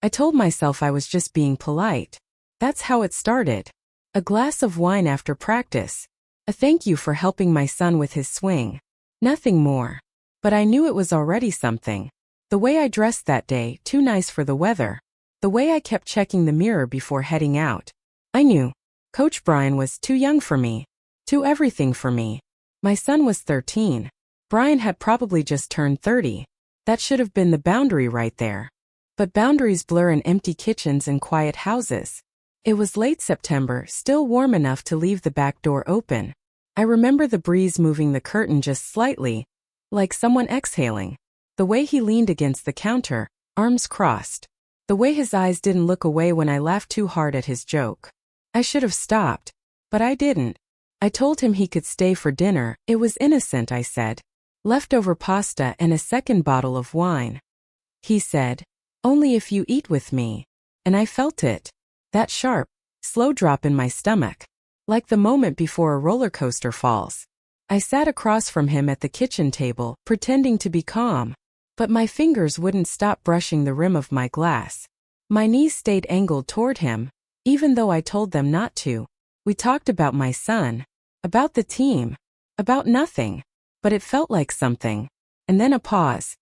I told myself I was just being polite. That's how it started. A glass of wine after practice. A thank you for helping my son with his swing. Nothing more. But I knew it was already something. The way I dressed that day, too nice for the weather. The way I kept checking the mirror before heading out. I knew. Coach Brian was too young for me. Too everything for me. My son was 13. Brian had probably just turned 30. That should have been the boundary right there. But boundaries blur in empty kitchens and quiet houses. It was late September, still warm enough to leave the back door open. I remember the breeze moving the curtain just slightly, like someone exhaling. The way he leaned against the counter, arms crossed. The way his eyes didn't look away when I laughed too hard at his joke. I should have stopped, but I didn't. I told him he could stay for dinner. It was innocent, I said. Leftover pasta and a second bottle of wine. He said, only if you eat with me. And I felt it. That sharp, slow drop in my stomach. Like the moment before a roller coaster falls. I sat across from him at the kitchen table, pretending to be calm. But my fingers wouldn't stop brushing the rim of my glass. My knees stayed angled toward him, even though I told them not to. We talked about my son. About the team. About nothing. But it felt like something. And then a pause.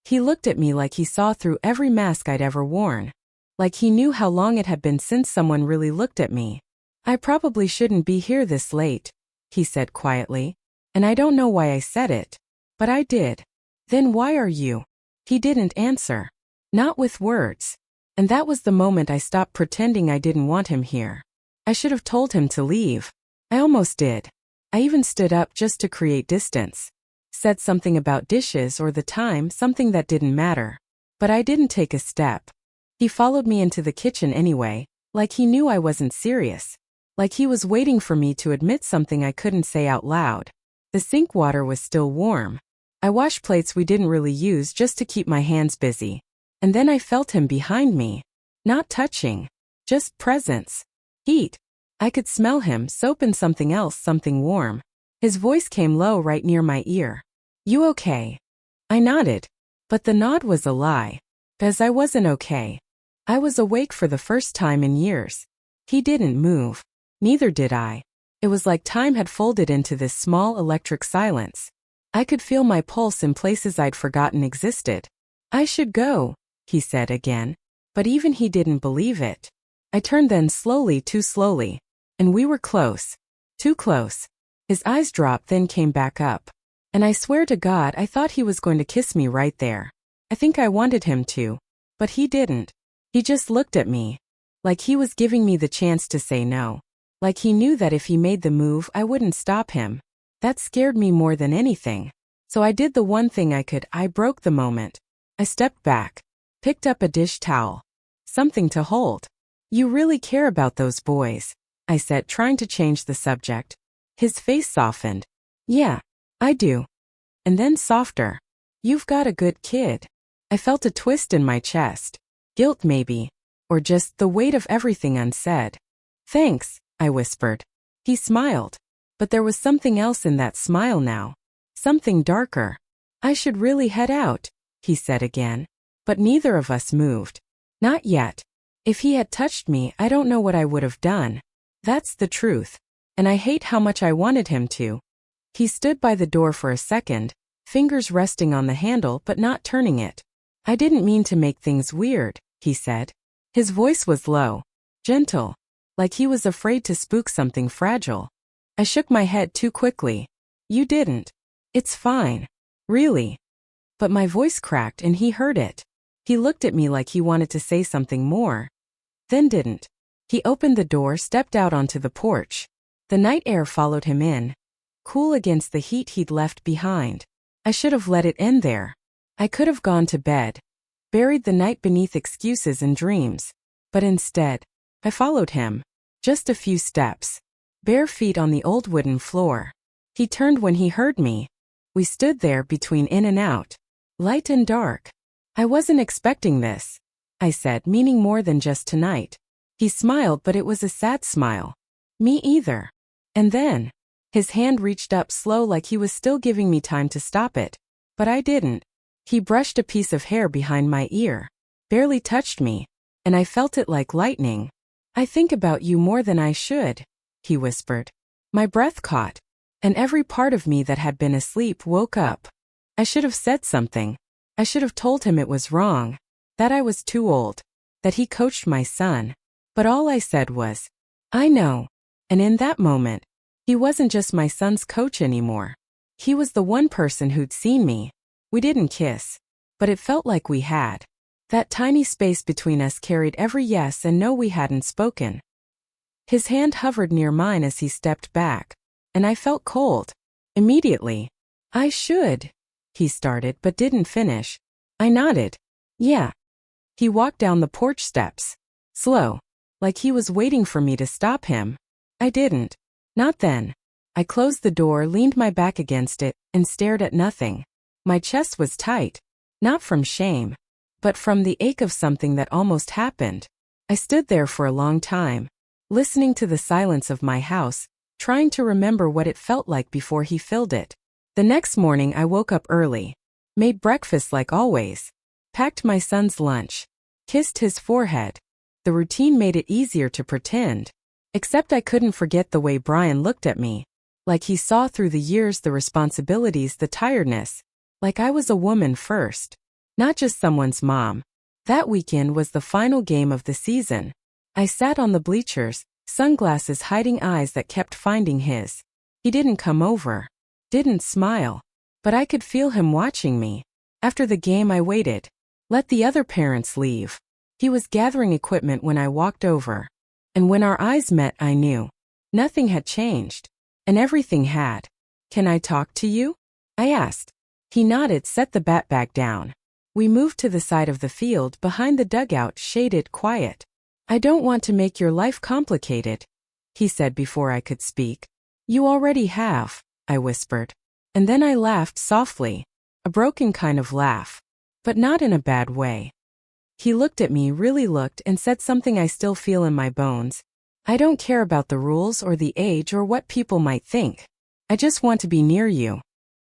He looked at me like he saw through every mask I'd ever worn. Like he knew how long it had been since someone really looked at me. I probably shouldn't be here this late, he said quietly. And I don't know why I said it. But I did. Then why are you? He didn't answer. Not with words. And that was the moment I stopped pretending I didn't want him here. I should have told him to leave. I almost did. I even stood up just to create distance. Said something about dishes or the time, something that didn't matter. But I didn't take a step. He followed me into the kitchen anyway, like he knew I wasn't serious. Like he was waiting for me to admit something I couldn't say out loud. The sink water was still warm. I washed plates we didn't really use just to keep my hands busy. And then I felt him behind me. Not touching. Just presence. Heat. I could smell him, soap and something else, something warm. His voice came low right near my ear. You okay? I nodded. But the nod was a lie. 'Cause I wasn't okay. I was awake for the first time in years. He didn't move. Neither did I. It was like time had folded into this small electric silence. I could feel my pulse in places I'd forgotten existed. I should go, he said again. But even he didn't believe it. I turned then slowly, too slowly. And we were close. Too close. His eyes dropped, then came back up. And I swear to God, I thought he was going to kiss me right there. I think I wanted him to. But he didn't. He just looked at me. Like he was giving me the chance to say no. Like he knew that if he made the move, I wouldn't stop him. That scared me more than anything. So I did the one thing I could. I broke the moment. I stepped back. Picked up a dish towel. Something to hold. You really care about those boys, I said, trying to change the subject. His face softened. Yeah, I do. And then softer. You've got a good kid. I felt a twist in my chest. Guilt maybe. Or just the weight of everything unsaid. Thanks, I whispered. He smiled. But there was something else in that smile now. Something darker. I should really head out, he said again. But neither of us moved. Not yet. If he had touched me, I don't know what I would have done. That's the truth. And I hate how much I wanted him to. He stood by the door for a second, fingers resting on the handle but not turning it. I didn't mean to make things weird, he said. His voice was low. Gentle. Like he was afraid to spook something fragile. I shook my head too quickly. You didn't. It's fine. Really. But my voice cracked and he heard it. He looked at me like he wanted to say something more. Then didn't. He opened the door, stepped out onto the porch. The night air followed him in. Cool against the heat he'd left behind. I should have let it end there. I could have gone to bed. Buried the night beneath excuses and dreams. But instead, I followed him. Just a few steps. Bare feet on the old wooden floor. He turned when he heard me. We stood there between in and out. Light and dark. I wasn't expecting this, I said, meaning more than just tonight. He smiled, but it was a sad smile. Me either. And then, his hand reached up slow like he was still giving me time to stop it. But I didn't. He brushed a piece of hair behind my ear. barely touched me, and I felt it like lightning. "I think about you more than I should," he whispered. My breath caught, and every part of me that had been asleep woke up. I should have said something. I should have told him it was wrong, that I was too old, that he coached my son. But all I said was, "I know." And in that moment, he wasn't just my son's coach anymore. He was the one person who'd seen me. We didn't kiss, but it felt like we had. That tiny space between us carried every yes and no we hadn't spoken. His hand hovered near mine as he stepped back, and I felt cold. Immediately. "I should," he started but didn't finish. I nodded. "Yeah." He walked down the porch steps. Slow. Like he was waiting for me to stop him. I didn't. Not then. I closed the door, leaned my back against it, and stared at nothing. My chest was tight. Not from shame, but from the ache of something that almost happened. I stood there for a long time, listening to the silence of my house, trying to remember what it felt like before he filled it. The next morning I woke up early, made breakfast like always, packed my son's lunch, kissed his forehead. The routine made it easier to pretend, except I couldn't forget the way Brian looked at me, like he saw through the years, the responsibilities, the tiredness, like I was a woman first, not just someone's mom. That weekend was the final game of the season. I sat on the bleachers, sunglasses hiding eyes that kept finding his. He didn't come over, didn't smile, but I could feel him watching me. After the game I waited, let the other parents leave. He was gathering equipment when I walked over, and when our eyes met I knew. Nothing had changed, and everything had. "Can I talk to you?" I asked. He nodded, set the bat bag down. We moved to the side of the field behind the dugout, shaded, quiet. "I don't want to make your life complicated," he said before I could speak. "You already have," I whispered. And then I laughed softly, a broken kind of laugh, but not in a bad way. He looked at me, really looked, and said something I still feel in my bones. "I don't care about the rules or the age or what people might think. I just want to be near you."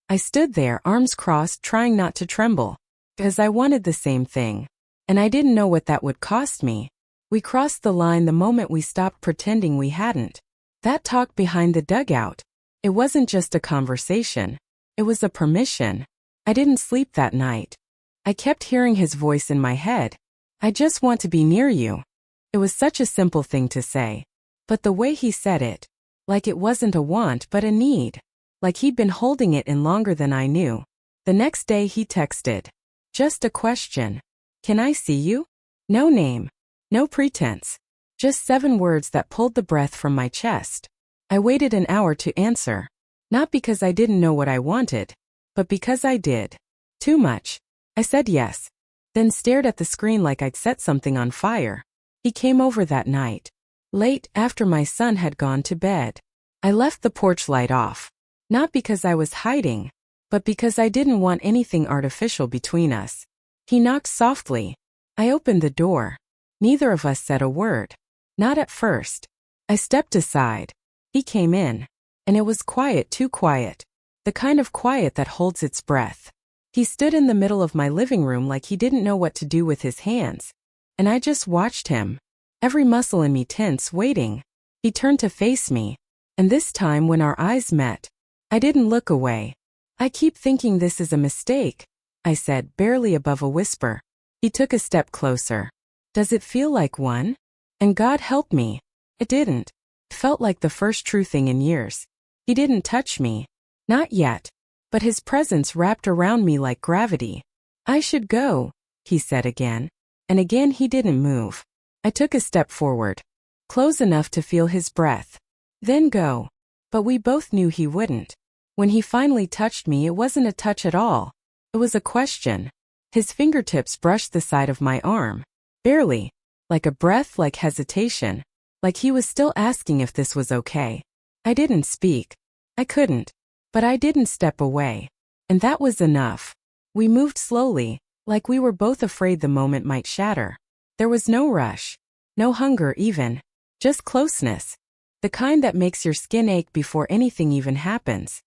I stood there, arms crossed, trying not to tremble, because I wanted the same thing, and I didn't know what that would cost me. We crossed the line the moment we stopped pretending we hadn't. That talk behind the dugout, it wasn't just a conversation. It was a permission. I didn't sleep that night. I kept hearing his voice in my head. "I just want to be near you." It was such a simple thing to say, but the way he said it, like it wasn't a want but a need, like he'd been holding it in longer than I knew. The next day he texted. Just a question. "Can I see you?" No name. No pretense. Just 7 words that pulled the breath from my chest. I waited an hour to answer. Not because I didn't know what I wanted, but because I did. Too much. I said yes, then stared at the screen like I'd set something on fire. He came over that night, late, after my son had gone to bed. I left the porch light off, not because I was hiding, but because I didn't want anything artificial between us. He knocked softly. I opened the door. Neither of us said a word. Not at first. I stepped aside. He came in, and it was quiet, too quiet. The kind of quiet that holds its breath. He stood in the middle of my living room like he didn't know what to do with his hands, and I just watched him, every muscle in me tense, waiting. He turned to face me, and this time when our eyes met, I didn't look away. "I keep thinking this is a mistake," I said, barely above a whisper. He took a step closer. "Does it feel like one?" And God help me, it didn't. It felt like the first true thing in years. He didn't touch me. Not yet. But his presence wrapped around me like gravity. "I should go," he said again. And again he didn't move. I took a step forward, close enough to feel his breath. Then go. But we both knew he wouldn't. When he finally touched me, it wasn't a touch at all. It was a question. His fingertips brushed the side of my arm. Barely. Like a breath, like hesitation. Like he was still asking if this was okay. I didn't speak. I couldn't. But I didn't step away. And that was enough. We moved slowly, like we were both afraid the moment might shatter. There was no rush. No hunger even. Just closeness. The kind that makes your skin ache before anything even happens.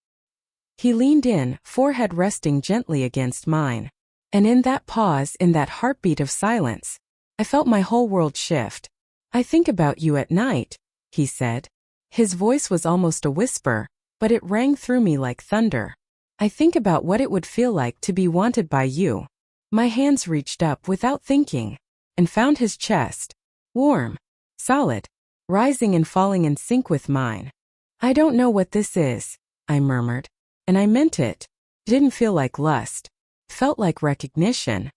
He leaned in, forehead resting gently against mine. And in that pause, in that heartbeat of silence, I felt my whole world shift. "I think about you at night," he said. His voice was almost a whisper, but it rang through me like thunder. "I think about what it would feel like to be wanted by you." My hands reached up without thinking, and found his chest. Warm, solid, rising and falling in sync with mine. "I don't know what this is," I murmured. And I meant it. It didn't feel like lust. It felt like recognition.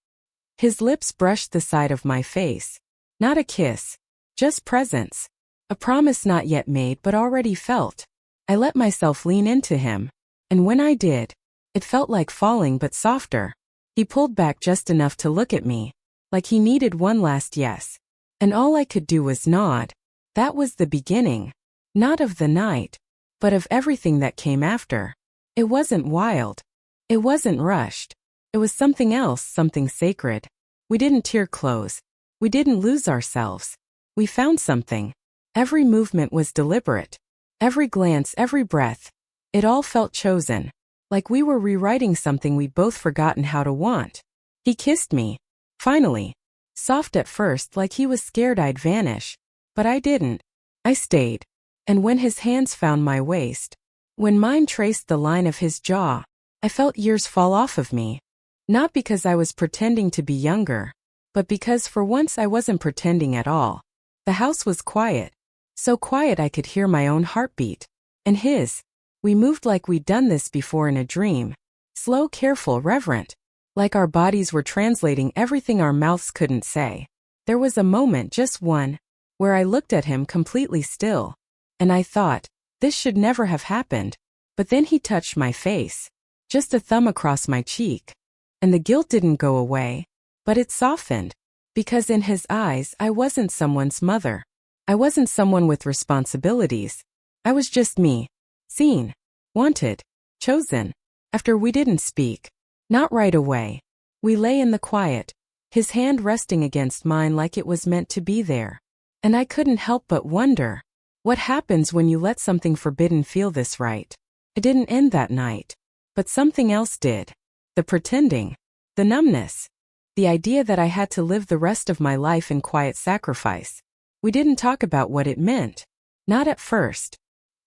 His lips brushed the side of my face. Not a kiss, just presence. A promise not yet made but already felt. I let myself lean into him. And when I did, it felt like falling but softer. He pulled back just enough to look at me, like he needed one last yes. And all I could do was nod. That was the beginning. Not of the night, but of everything that came after. It wasn't wild. It wasn't rushed. It was something else, something sacred. We didn't tear clothes. We didn't lose ourselves. We found something. Every movement was deliberate. Every glance, every breath. It all felt chosen. Like we were rewriting something we'd both forgotten how to want. He kissed me. Finally. Soft at first, like he was scared I'd vanish. But I didn't. I stayed. And when his hands found my waist, when mine traced the line of his jaw, I felt years fall off of me. Not because I was pretending to be younger, but because for once I wasn't pretending at all. The house was quiet. So quiet I could hear my own heartbeat. And his. We moved like we'd done this before in a dream. Slow, careful, reverent. Like our bodies were translating everything our mouths couldn't say. There was a moment, just one, where I looked at him completely still. And I thought, this should never have happened. But then he touched my face. Just a thumb across my cheek. And the guilt didn't go away. But it softened. Because in his eyes, I wasn't someone's mother. I wasn't someone with responsibilities. I was just me. Seen. Wanted. Chosen. After we didn't speak. Not right away. We lay in the quiet. His hand resting against mine like it was meant to be there. And I couldn't help but wonder. What happens when you let something forbidden feel this right? It didn't end that night. But something else did. The pretending. The numbness. The idea that I had to live the rest of my life in quiet sacrifice. We didn't talk about what it meant. Not at first.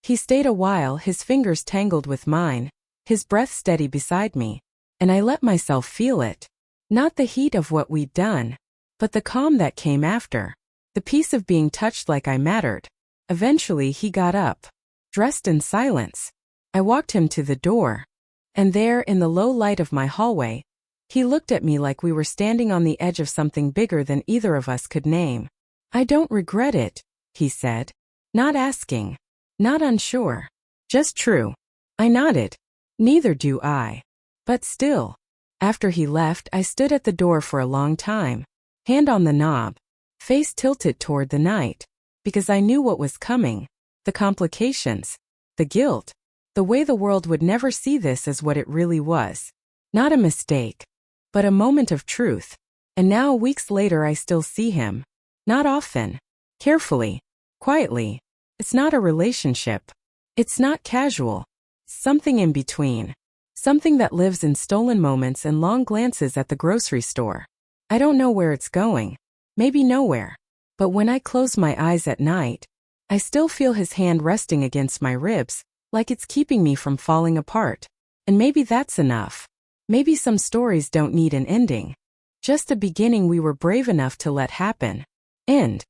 He stayed a while, his fingers tangled with mine, his breath steady beside me. And I let myself feel it. Not the heat of what we'd done, but the calm that came after. The peace of being touched like I mattered. Eventually he got up. Dressed in silence. I walked him to the door. And there, in the low light of my hallway, he looked at me like we were standing on the edge of something bigger than either of us could name. "I don't regret it," he said. Not asking. Not unsure. Just true. I nodded. Neither do I. But still. After he left, I stood at the door for a long time. Hand on the knob. Face tilted toward the night. Because I knew what was coming. The complications. The guilt. The way the world would never see this as what it really was. Not a mistake. But a moment of truth. And now, weeks later, I still see him. Not often. Carefully. Quietly. It's not a relationship. It's not casual. Something in between. Something that lives in stolen moments and long glances at the grocery store. I don't know where it's going. Maybe nowhere. But when I close my eyes at night, I still feel his hand resting against my ribs, like it's keeping me from falling apart. And maybe that's enough. Maybe some stories don't need an ending. Just a beginning we were brave enough to let happen. End.